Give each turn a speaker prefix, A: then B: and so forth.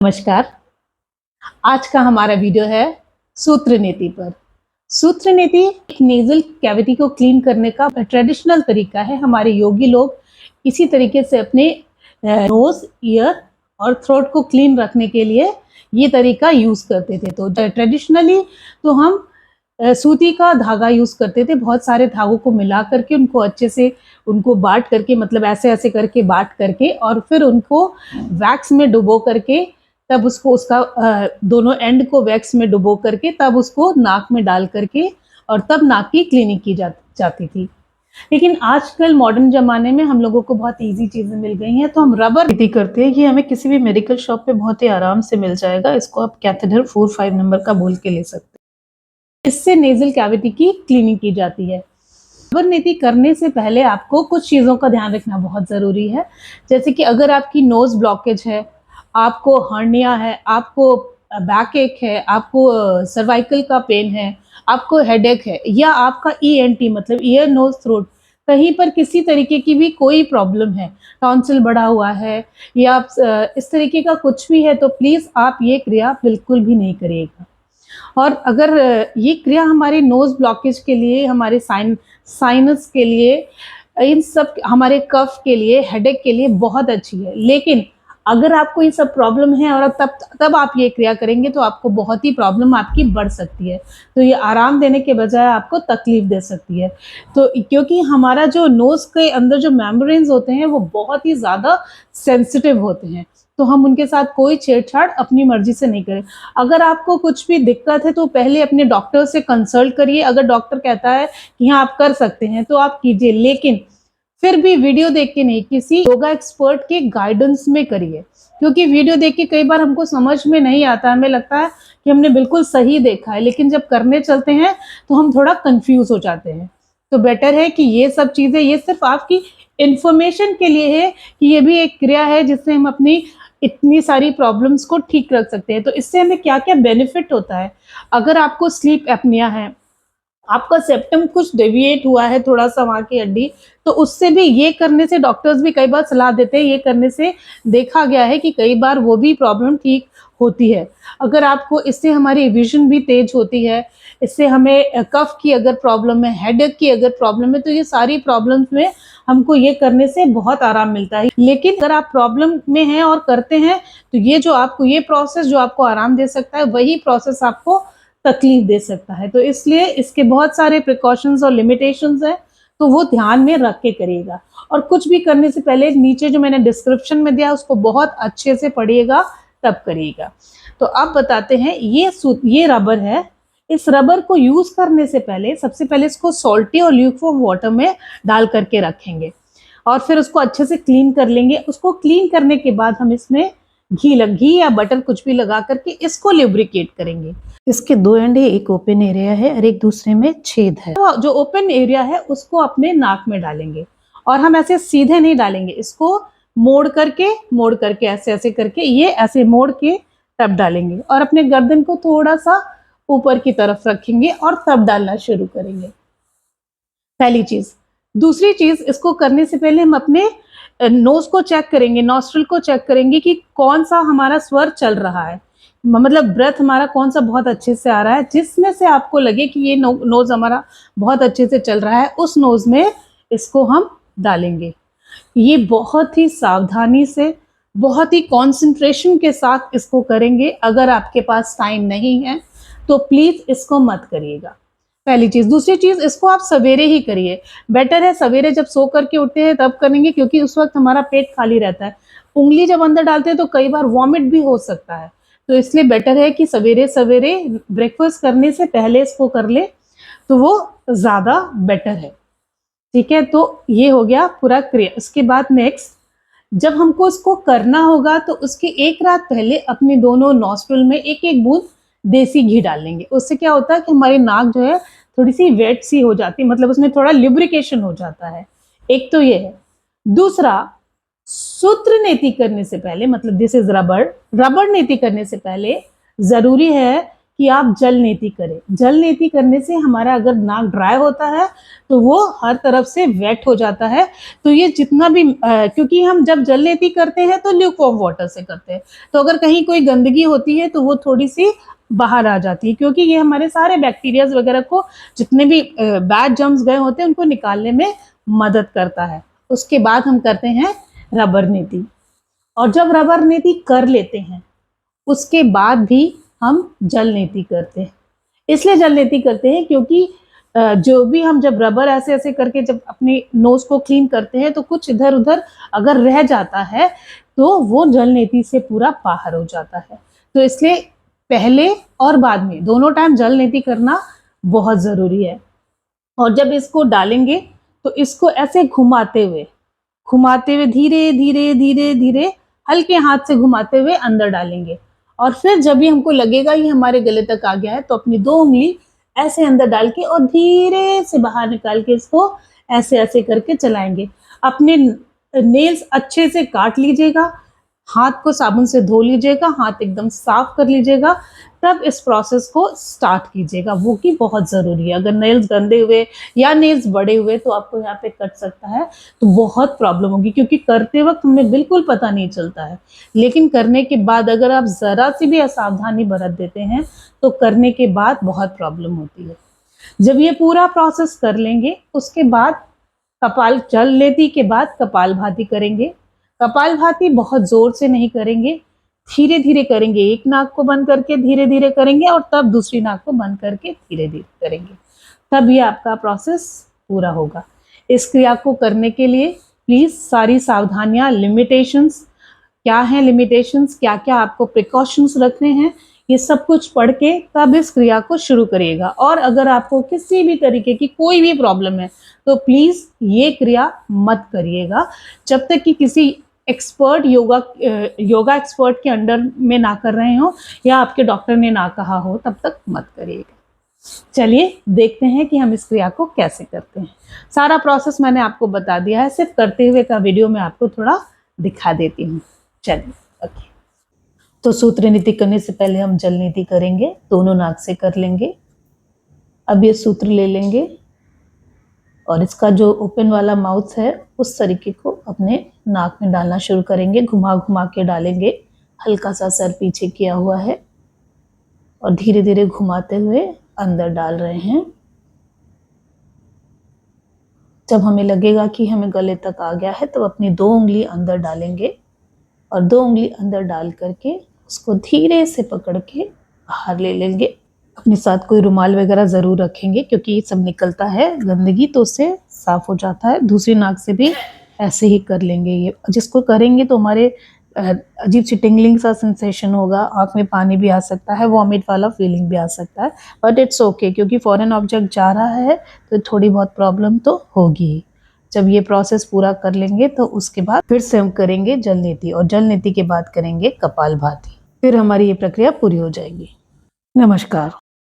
A: नमस्कार। आज का हमारा वीडियो है सूत्र नीति पर। सूत्र नीति एक नेजल कैविटी को क्लीन करने का ट्रेडिशनल तरीका है। हमारे योगी लोग इसी तरीके से अपने नोज, ईयर और थ्रोट को क्लीन रखने के लिए ये तरीका यूज करते थे। तो ट्रेडिशनली तो हम सूती का धागा यूज करते थे। बहुत सारे धागों को मिला करके उनको अच्छे से उनको बांट करके, मतलब ऐसे ऐसे करके बांट करके, और फिर उनको वैक्स में डुबो करके, तब उसको दोनों एंड को वैक्स में डुबो करके तब उसको नाक में डाल करके और तब नाक की क्लीनिंग की जाती थी। लेकिन आजकल मॉडर्न जमाने में हम लोगों को बहुत इजी चीजें मिल गई हैं, तो हम रबर नीति करते हैं। ये हमें किसी भी मेडिकल शॉप पे बहुत ही आराम से मिल जाएगा। इसको आप कैथेटर 4-5 नंबर का बोल के ले सकते हैं। इससे नेजल कैविटी की क्लीनिंग की जाती है। रबर नीति करने से पहले आपको कुछ चीज़ों का ध्यान रखना बहुत ज़रूरी है। जैसे कि अगर आपकी नोज ब्लॉकेज है, आपको हर्निया है, आपको बैक एक है, आपको सर्वाइकल का पेन है, आपको हेडेक है, या आपका ईएनटी मतलब ईयर नोज थ्रोट कहीं पर किसी तरीके की भी कोई प्रॉब्लम है, टॉन्सिल बढ़ा हुआ है या इस तरीके का कुछ भी है, तो प्लीज़ आप ये क्रिया बिल्कुल भी नहीं करिएगा। और अगर ये क्रिया हमारे नोज ब्लॉकेज के लिए, हमारे साइनस के लिए, इन सब हमारे कफ के लिए, हेडेक के लिए बहुत अच्छी है। लेकिन अगर आपको ये सब प्रॉब्लम है और तब आप ये क्रिया करेंगे तो आपको बहुत ही प्रॉब्लम आपकी बढ़ सकती है। तो ये आराम देने के बजाय आपको तकलीफ दे सकती है। तो क्योंकि हमारा जो नोज के अंदर जो मेम्ब्रेन्स होते हैं वो बहुत ही ज़्यादा सेंसिटिव होते हैं, तो हम उनके साथ कोई छेड़छाड़ अपनी मर्जी से नहीं करें। अगर आपको कुछ भी दिक्कत है तो पहले अपने डॉक्टर से कंसल्ट करिए। अगर डॉक्टर कहता है कि हाँ आप कर सकते हैं तो आप कीजिए, लेकिन फिर भी वीडियो देख के नहीं, किसी योगा एक्सपर्ट के गाइडेंस में करिए। क्योंकि वीडियो देख के कई बार हमको समझ में नहीं आता, हमें लगता है कि हमने बिल्कुल सही देखा है, लेकिन जब करने चलते हैं तो हम थोड़ा कंफ्यूज हो जाते हैं। तो बेटर है कि ये सब चीज़ें, ये सिर्फ आपकी इंफॉर्मेशन के लिए है कि ये भी एक क्रिया है जिससे हम अपनी इतनी सारी प्रॉब्लम्स को ठीक रख सकते हैं। तो इससे हमें क्या-क्या बेनिफिट होता है। अगर आपको स्लीप एपनिया है, आपका सेप्टम कुछ डेविएट हुआ है थोड़ा-सा वहाँ की हड्डी, तो उससे भी ये करने से डॉक्टर्स भी कई बार सलाह देते हैं, ये करने से देखा गया है कि कई बार वो भी प्रॉब्लम ठीक होती है। अगर आपको इससे हमारी विज़न भी तेज़ होती है, इससे हमें कफ की अगर प्रॉब्लम है, हेडेक की अगर प्रॉब्लम है, तो ये सारी प्रॉब्लम्स में हमको ये करने से बहुत आराम मिलता है। लेकिन अगर आप प्रॉब्लम में हैं और करते हैं, तो ये जो आपको ये प्रोसेस जो आपको आराम दे सकता है, वही प्रोसेस आपको तकलीफ दे सकता है। तो इसलिए इसके बहुत सारे प्रिकॉशंस और लिमिटेशंस हैं, तो वो ध्यान में रख के करिएगा। और कुछ भी करने से पहले नीचे जो मैंने डिस्क्रिप्शन में दिया उसको बहुत अच्छे से पढ़िएगा, तब करिएगा। तो अब बताते हैं, ये रबर है। इस रबर को यूज करने से पहले सबसे पहले इसको सॉल्टी और ल्यूकवार्म वाटर में डाल करके रखेंगे और फिर उसको अच्छे से क्लीन कर लेंगे। उसको क्लीन करने के बाद हम इसमें घी या बटर कुछ भी लगा करके इसको लुब्रिकेट करेंगे। इसके दो एंड है, एक ओपन एरिया है और एक दूसरे में छेद है। तो जो ओपन एरिया है उसको अपने नाक में डालेंगे और हम ऐसे सीधे नहीं डालेंगे, इसको मोड़ करके ऐसे ऐसे करके, ये ऐसे मोड़ के तब डालेंगे और अपने गर्दन को थोड़ा सा ऊपर की तरफ रखेंगे और तब डालना शुरू करेंगे। पहली चीज। दूसरी चीज, इसको करने से पहले हम अपने नोज को चेक करेंगे, नॉस्ट्रिल को चेक करेंगे कि कौन सा हमारा स्वर चल रहा है, मतलब ब्रेथ हमारा कौन सा बहुत अच्छे से आ रहा है। जिसमें से आपको लगे कि ये नोज हमारा बहुत अच्छे से चल रहा है, उस नोज में इसको हम डालेंगे। ये बहुत ही सावधानी से, बहुत ही कंसंट्रेशन के साथ इसको करेंगे। अगर आपके पास टाइम नहीं है तो प्लीज इसको मत करिएगा, पहली चीज। दूसरी चीज, इसको आप सवेरे ही करिए। बेटर है सवेरे जब सो करके उठते हैं तब करेंगे, क्योंकि उस वक्त हमारा पेट खाली रहता है। उंगली जब अंदर डालते हैं तो कई बार वॉमिट भी हो सकता है, तो इसलिए बेटर है कि सवेरे सवेरे ब्रेकफास्ट करने से पहले इसको कर ले, तो वो ज्यादा बेटर है। ठीक है, तो ये हो गया पूरा क्रिया। उसके बाद नेक्स्ट, जब हमको इसको करना होगा तो उसके एक रात पहले अपने दोनों नॉस्ट्रिल में एक एक बूंद देसी घी डाल लेंगे। उससे क्या होता है कि हमारी नाक जो है थोड़ी सी वेट सी हो जाती है, मतलब उसमें थोड़ा लुब्रिकेशन हो जाता है। एक तो ये है। दूसरा, सूत्र नीति करने से पहले, मतलब दिस इज रबर नीति करने से पहले जरूरी है कि आप जल नीति करें। जल नीति करने से हमारा अगर नाक ड्राई होता है तो वो हर तरफ से वेट हो जाता है। तो ये जितना भी क्योंकि हम जब जल नीति करते हैं तो ल्यूकवार्म वाटर से करते हैं, तो अगर कहीं कोई गंदगी होती है तो वो थोड़ी सी बाहर आ जाती है, क्योंकि ये हमारे सारे बैक्टीरियाज वगैरह को, जितने भी बैड जर्म्स गए होते हैं उनको निकालने में मदद करता है। उसके बाद हम करते हैं रबर नीति। और जब रबर नीति कर लेते हैं उसके बाद भी हम जल नीति करते हैं। इसलिए जल नीति करते हैं क्योंकि जो भी हम जब रबर ऐसे ऐसे करके जब अपने नोज को क्लीन करते हैं तो कुछ इधर उधर अगर रह जाता है तो वो जल नीति से पूरा बाहर हो जाता है। तो इसलिए पहले और बाद में दोनों टाइम जल नीति करना बहुत ज़रूरी है। और जब इसको डालेंगे तो इसको ऐसे घुमाते हुए धीरे धीरे धीरे धीरे हल्के हाथ से घुमाते हुए अंदर डालेंगे। और फिर जब भी हमको लगेगा ये हमारे गले तक आ गया है तो अपनी 2 उंगली ऐसे अंदर डाल के और धीरे से बाहर निकाल के इसको ऐसे ऐसे करके चलाएंगे। अपने नेल्स अच्छे से काट लीजिएगा, हाथ को साबुन से धो लीजिएगा, हाथ एकदम साफ कर लीजिएगा, तब इस प्रोसेस को स्टार्ट कीजिएगा, वो कि बहुत ज़रूरी है। अगर नेल्स गंदे हुए या नेल्स बड़े हुए तो आपको यहाँ पे कट सकता है, तो बहुत प्रॉब्लम होगी, क्योंकि करते वक्त हमें बिल्कुल पता नहीं चलता है, लेकिन करने के बाद अगर आप ज़रा सी भी असावधानी बरत देते हैं तो करने के बाद बहुत प्रॉब्लम होती है। जब ये पूरा प्रोसेस कर लेंगे उसके बाद कपाल जल नीति के बाद कपालभाति करेंगे। कपालभाति बहुत जोर से नहीं करेंगे, धीरे धीरे करेंगे। एक नाक को बंद करके धीरे धीरे करेंगे और तब दूसरी नाक को बंद करके धीरे धीरे करेंगे, तब ये आपका प्रोसेस पूरा होगा। इस क्रिया को करने के लिए प्लीज सारी सावधानियां, लिमिटेशंस क्या है, लिमिटेशंस क्या क्या आपको प्रिकॉशंस रखने हैं, ये सब कुछ पढ़ के तब इस क्रिया को शुरू करिएगा। और अगर आपको किसी भी तरीके की कोई भी प्रॉब्लम है तो प्लीज ये क्रिया मत करिएगा जब तक कि किसी एक्सपर्ट योगा एक्सपर्ट के अंडर में ना कर रहे हो या आपके डॉक्टर ने ना कहा हो, तब तक मत करिएगा। चलिए देखते हैं कि हम इस क्रिया को कैसे करते हैं। सारा प्रोसेस मैंने आपको बता दिया है, सिर्फ करते हुए का वीडियो मैं आपको थोड़ा दिखा देती हूँ। चलिए ओके। तो सूत्र नीति करने से पहले हम जल नीति करेंगे, दोनों नाक से कर लेंगे। अब ये सूत्र ले लेंगे और इसका जो ओपन वाला माउथ है उस तरीके को अपने नाक में डालना शुरू करेंगे, घुमा घुमा के डालेंगे। हल्का सा सर पीछे किया हुआ है और धीरे धीरे घुमाते हुए अंदर डाल रहे हैं। जब हमें लगेगा कि हमें गले तक आ गया है तब अपनी 2 उंगली अंदर डालेंगे और 2 उंगली अंदर डाल करके उसको धीरे से पकड़ के बाहर ले लेंगे। अपने साथ कोई रुमाल वगैरह ज़रूर रखेंगे क्योंकि ये सब निकलता है गंदगी, तो उससे साफ हो जाता है। दूसरी नाक से भी ऐसे ही कर लेंगे। ये जिसको करेंगे तो हमारे अजीब सी टिंगलिंग सा सेंसेशन होगा, आँख में पानी भी आ सकता है, वॉमिट वाला फीलिंग भी आ सकता है, बट इट्स ओके क्योंकि फॉरेन ऑब्जेक्ट जा रहा है तो थोड़ी बहुत प्रॉब्लम तो होगी। जब ये प्रोसेस पूरा कर लेंगे तो उसके बाद फिर से हम करेंगे जल नीति और जल नीति के बाद करेंगे कपालभाति। फिर हमारी ये प्रक्रिया पूरी हो जाएगी। नमस्कार।